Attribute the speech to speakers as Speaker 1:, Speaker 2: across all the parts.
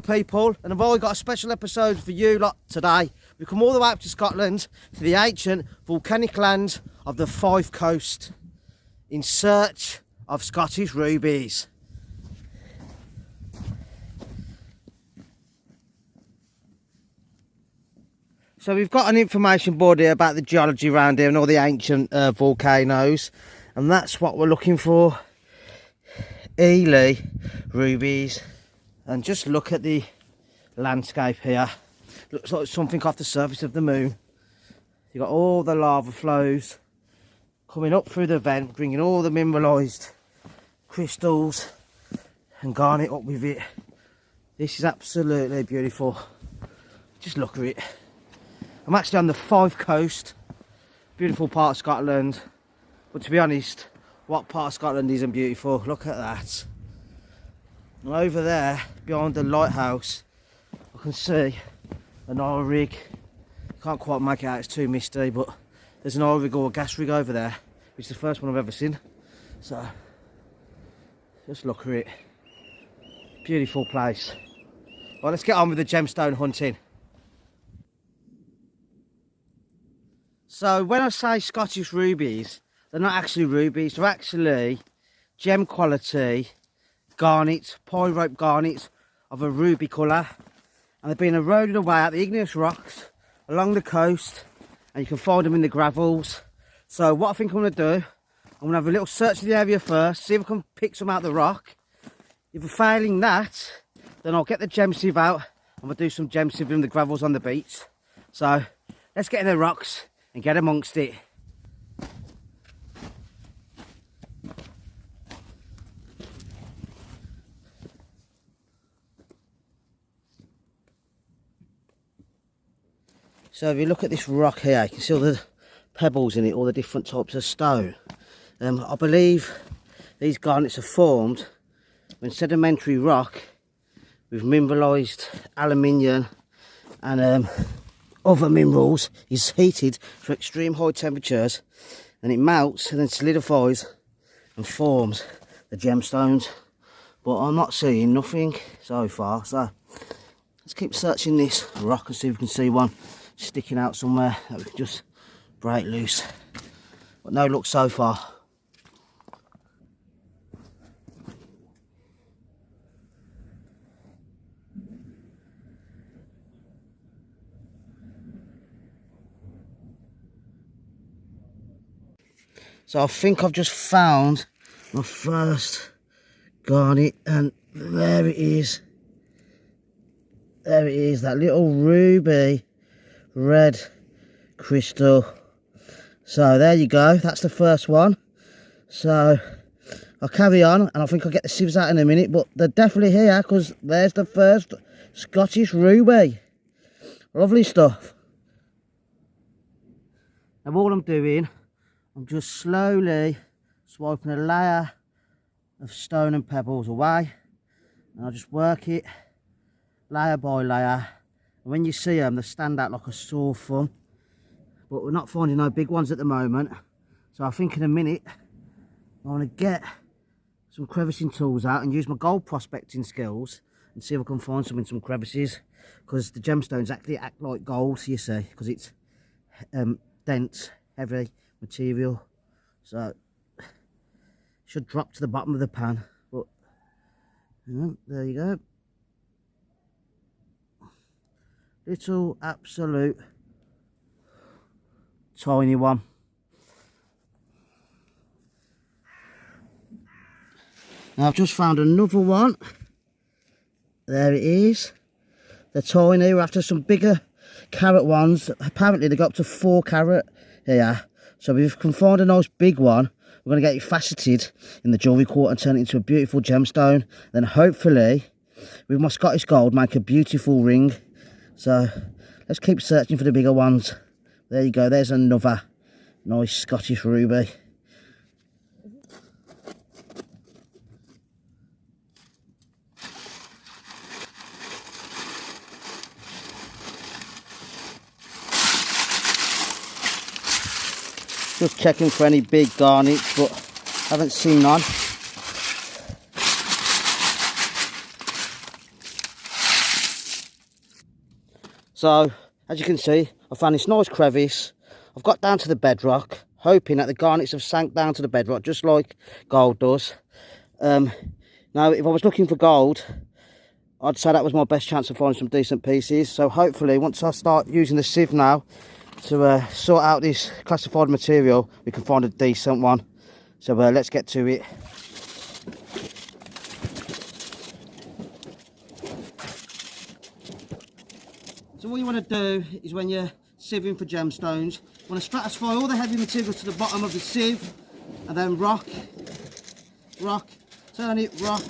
Speaker 1: people, and I've always got a special episode for you lot today. We've come all the way up to Scotland, to the ancient volcanic lands of the Five Coast, in search of Scottish rubies. So we've got an information board here about the geology around here and all the ancient volcanoes, and that's what we're looking for. Elie rubies. And just look at the landscape here. Looks like something off the surface of the moon. You've got all the lava flows coming up through the vent, bringing all the mineralised crystals and garnet up with it. This is absolutely beautiful. Just look at it. I'm actually on the Five Coast, beautiful part of Scotland. But to be honest, what part of Scotland isn't beautiful? Look at that. And over there, behind the lighthouse, I can see an oil rig. Can't quite make it out, it's too misty, but there's an oil rig or a gas rig over there, which is the first one I've ever seen. So, just look at it. Beautiful place. Right, let's get on with the gemstone hunting. So, when I say Scottish rubies, they're not actually rubies, they're actually gem quality garnets, pyrope garnets of a ruby colour, and they've been eroded away at the igneous rocks along the coast, and you can find them in the gravels. So what I think I'm going to do, I'm going to have a little search of the area first, see if I can pick some out of the rock. If we're failing that, then I'll get the gem sieve out and we'll do some gem sieving in the gravels on the beach. So let's get in the rocks and get amongst it. So if you look at this rock here, you can see all the pebbles in it, all the different types of stone. I believe these garnets are formed when sedimentary rock with mineralised aluminium and other minerals is heated to extreme high temperatures, and it melts and then solidifies and forms the gemstones. But I'm not seeing nothing so far, so let's keep searching this rock and see if we can see one sticking out somewhere that we can just break loose. But no luck so far. So I think I've just found my first garnet, and there it is. There it is, that little ruby red crystal. So there you go, that's the first one. So I'll carry on, and I think I'll get the sieves out in a minute, but they're definitely here because there's the first Scottish ruby. Lovely stuff. Now all I'm doing, I'm just slowly swiping a layer of stone and pebbles away, and I'll just work it layer by layer. And when you see them, they stand out like a sore thumb, but we're not finding no big ones at the moment. So I think in a minute I want to get some crevicing tools out and use my gold prospecting skills and see if I can find some in some crevices, because the gemstones actually act like gold, so you see, because it's dense, heavy material. So it should drop to the bottom of the pan, but there you go. Little absolute tiny one. Now I've just found another one. There it is. They're tiny. We're after some bigger carat ones. Apparently they got up to 4 carat here. So if we can find a nice big one, we're going to get it faceted in the jewellery quarter and turn it into a beautiful gemstone. Then hopefully, with my Scottish gold, make a beautiful ring. So let's keep searching for the bigger ones. There you go, there's another nice Scottish ruby. Just checking for any big garnets, but haven't seen none. So as you can see, I found this nice crevice. I've got down to the bedrock, hoping that the garnets have sank down to the bedrock just like gold does. Now if I was looking for gold, I'd say that was my best chance of finding some decent pieces. So hopefully once I start using the sieve now to sort out this classified material, we can find a decent one. So let's get to it. So what you want to do is, when you're sieving for gemstones, you want to stratify all the heavy materials to the bottom of the sieve, and then rock, turn it, rock.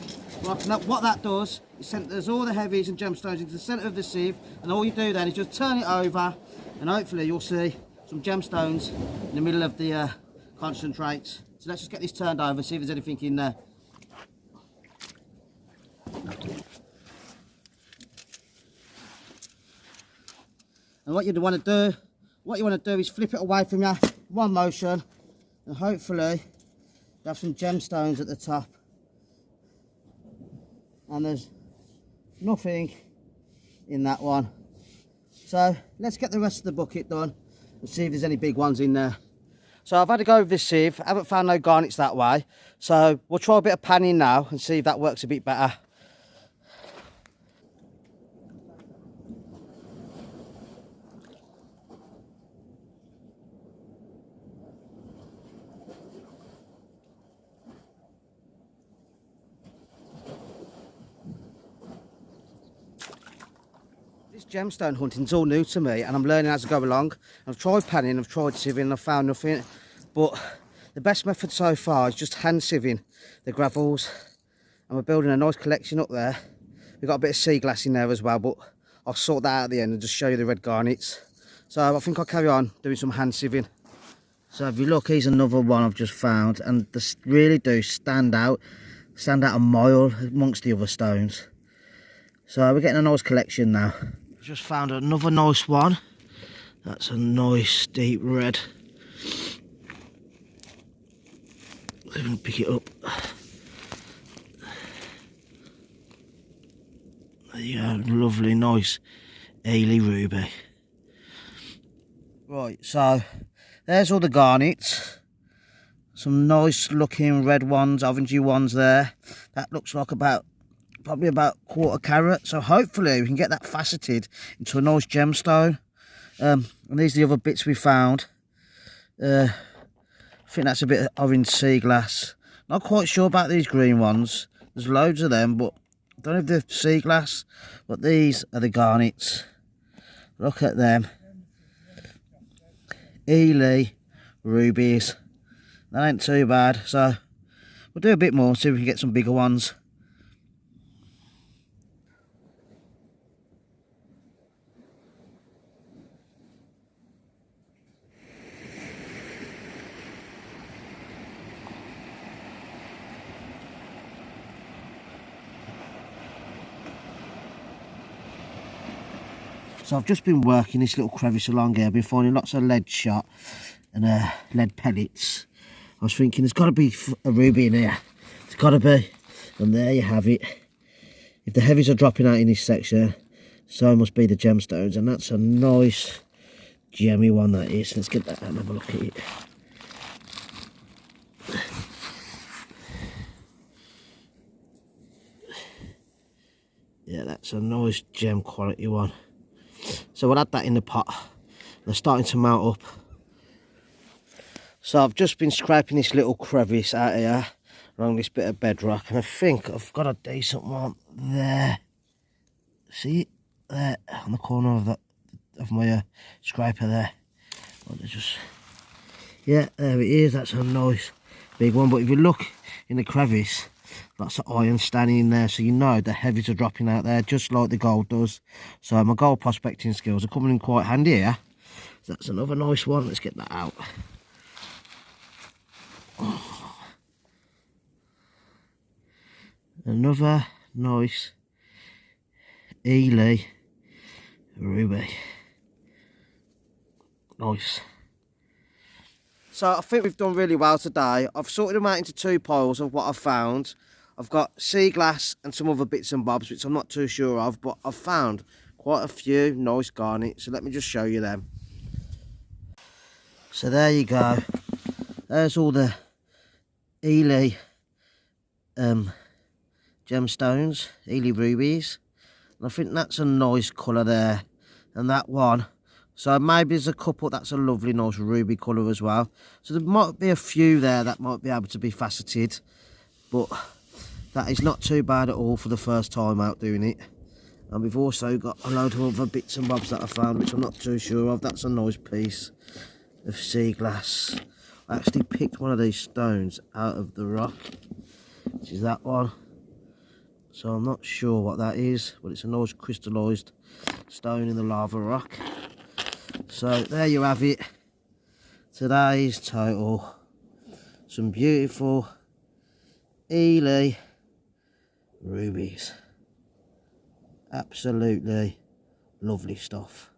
Speaker 1: And what that does is centers all the heavies and gemstones into the centre of the sieve, and all you do then is just turn it over, and hopefully you'll see some gemstones in the middle of the concentrates. So let's just get this turned over, see if there's anything in there. And what you want to do is flip it away from you, one motion, and hopefully you have some gemstones at the top. And there's nothing in that one. So let's get the rest of the bucket done and see if there's any big ones in there. So I've had to go with this sieve. I haven't found no garnets that way. So we'll try a bit of panning now and see if that works a bit better. This gemstone hunting's all new to me, and I'm learning as I go along. I've tried panning, I've tried sieving, I've found nothing. But the best method so far is just hand sieving the gravels. And we're building a nice collection up there. We've got a bit of sea glass in there as well, but I'll sort that out at the end and just show you the red garnets. So I think I'll carry on doing some hand sieving. So if you look, here's another one I've just found, and they really do stand out a mile amongst the other stones. So we're getting a nice collection now. Just found another nice one. That's a nice deep red. I'm going to pick it up. There you go, lovely, nice Elie Ruby. Right, so there's all the garnets. Some nice looking red ones, orangey ones there. That looks like probably about quarter carat. So hopefully we can get that faceted into a nice gemstone. And these are the other bits we found. I think that's a bit of orange sea glass. Not quite sure about these green ones. There's loads of them, but I don't know if they're sea glass. But these are the garnets. Look at them. Elie Rubies. That ain't too bad. So we'll do a bit more, see if we can get some bigger ones. So I've just been working this little crevice along here. I've been finding lots of lead shot and lead pellets. I was thinking there's got to be a ruby in here. There's got to be. And there you have it. If the heavies are dropping out in this section, so must be the gemstones. And that's a nice gemmy one that is. Let's get that out and have a look at it. Yeah, that's a nice gem quality one. So we'll add that in the pot. They're starting to mount up. So I've just been scraping this little crevice out here along this bit of bedrock, and I think I've got a decent one there. See it there on the corner of my scraper there. Yeah, there it is. That's a nice big one. But if you look in the crevice, lots of iron standing in there, so you know the heavies are dropping out there just like the gold does. So my gold prospecting skills are coming in quite handy here. So that's another nice one. Let's get that out. Oh. Another nice Elie Ruby. Nice. So I think we've done really well today. I've sorted them out into two piles of what I've found. I've got sea glass and some other bits and bobs which I'm not too sure of, but I've found quite a few nice garnets, so let me just show you them. So there you go, there's all the Elie gemstones, Elie rubies, and I think that's a nice colour there, and that one, so maybe there's a couple that's a lovely nice ruby colour as well. So there might be a few there that might be able to be faceted, but that is not too bad at all for the first time out doing it. And we've also got a load of other bits and bobs that I found which I'm not too sure of. That's a nice piece of sea glass. I actually picked one of these stones out of the rock, which is that one. So I'm not sure what that is, but it's a nice crystallised stone in the lava rock. So there you have it, today's total. Some beautiful Elie rubies, absolutely lovely stuff.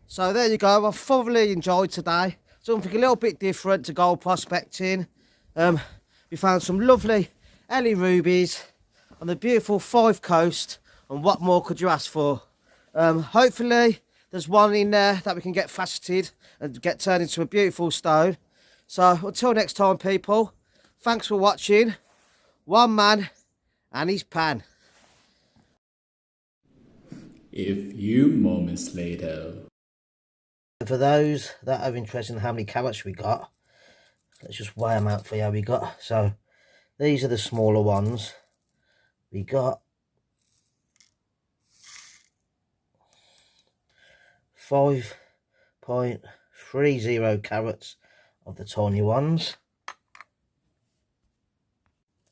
Speaker 1: So there you go, I've thoroughly enjoyed today. Something a little bit different to gold prospecting. We found some lovely Elie rubies on the beautiful Fife Coast, and what more could you ask for? Hopefully there's one in there that we can get faceted and get turned into a beautiful stone. So until next time, people, thanks for watching. One man and his pan.
Speaker 2: A few moments later.
Speaker 1: For those that are interested in how many carats we got, let's just weigh them out for you. We got, so these are the smaller ones. We got 5.30 carats of the tiny ones.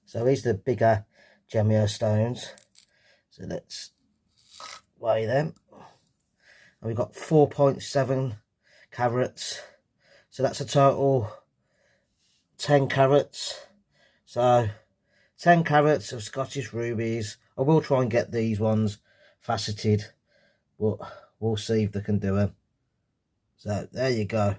Speaker 1: So these are the bigger gemstones. So let's weigh them. And we've got 4.7 carats. So that's a total 10 carats. So 10 carats of Scottish rubies. I will try and get these ones faceted, but we'll see if they can do them. So there you go.